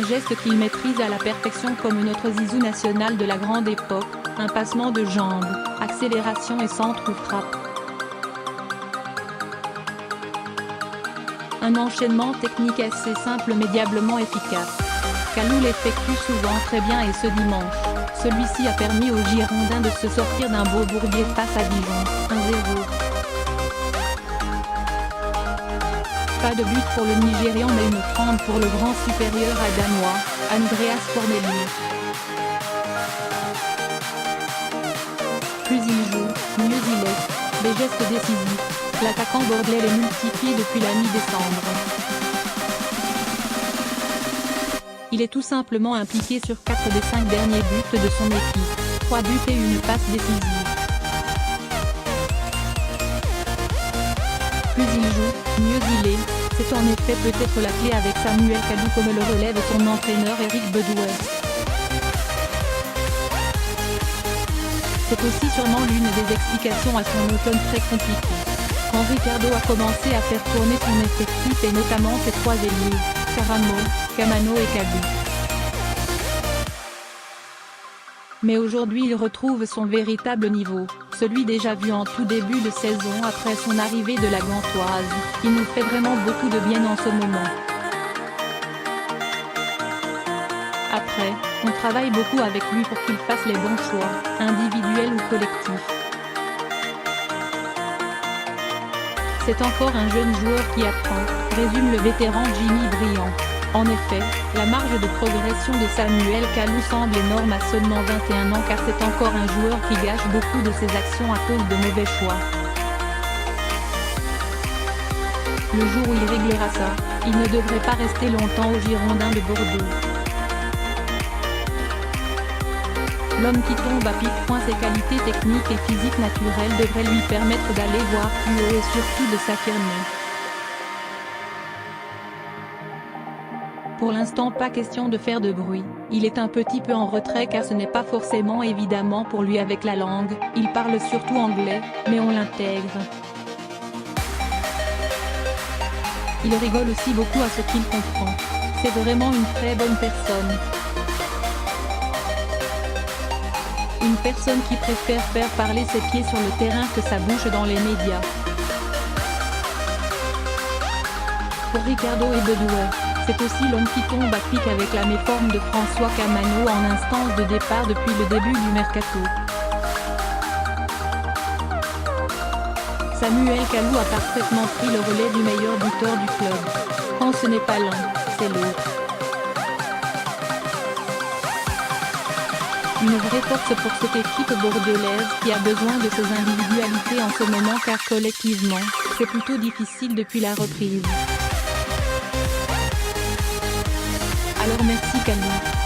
gestes qu'il maîtrise à la perfection comme notre Zizou national de la grande époque, un passement de jambes, accélération et centre ou frappe. Un enchaînement technique assez simple mais diablement efficace. Kalou l'effectue souvent très bien et ce dimanche, celui-ci a permis aux Girondins de se sortir d'un beau bourbier face à Dijon, 1-0. Pas de but pour le Nigérian mais une trempe pour le grand supérieur danois, Andreas Cornelius. Plus il joue, mieux il est. Des gestes décisifs, l'attaquant bordelais les multiplie depuis la mi-décembre. Il est tout simplement impliqué sur 4 des 5 derniers buts de son équipe, 3 buts et une passe décisive. Plus il joue, mieux il est, c'est en effet peut-être la clé avec Samuel Kalou comme le relève son entraîneur Eric Bedouet. C'est aussi sûrement l'une des explications à son automne très compliqué. Quand Ricardo a commencé à faire tourner son effectif et notamment ses 3 ailiers, Karamo, Kamano et Kalou. Mais aujourd'hui il retrouve son véritable niveau, celui déjà vu en tout début de saison après son arrivée de la Gantoise. Il nous fait vraiment beaucoup de bien en ce moment. Après, on travaille beaucoup avec lui pour qu'il fasse les bons choix, individuels ou collectifs. C'est encore un jeune joueur qui apprend, résume le vétéran Jimmy Briand. En effet, la marge de progression de Samuel Kalou semble énorme à seulement 21 ans car c'est encore un joueur qui gâche beaucoup de ses actions à cause de mauvais choix. Le jour où il réglera ça, il ne devrait pas rester longtemps aux Girondins de Bordeaux. L'homme qui tombe à pic. Ses qualités techniques et physiques naturelles devraient lui permettre d'aller voir plus haut et surtout de s'affirmer. Pour l'instant pas question de faire de bruit, il est un petit peu en retrait car ce n'est pas forcément évidemment pour lui avec la langue, il parle surtout anglais, mais on l'intègre. Il rigole aussi beaucoup à ce qu'il comprend. C'est vraiment une très bonne personne. Une personne qui préfère faire parler ses pieds sur le terrain que sa bouche dans les médias. Pour Ricardo et Bedouet, c'est aussi l'homme qui tombe à pic avec la méforme de François Kamano en instance de départ depuis le début du mercato. Samuel Kalou a parfaitement pris le relais du meilleur buteur du club. Quand ce n'est pas l'un, c'est l'autre. Une vraie force pour cette équipe bordelaise qui a besoin de ses individualités en ce moment car collectivement, c'est plutôt difficile depuis la reprise. Alors merci Kalou.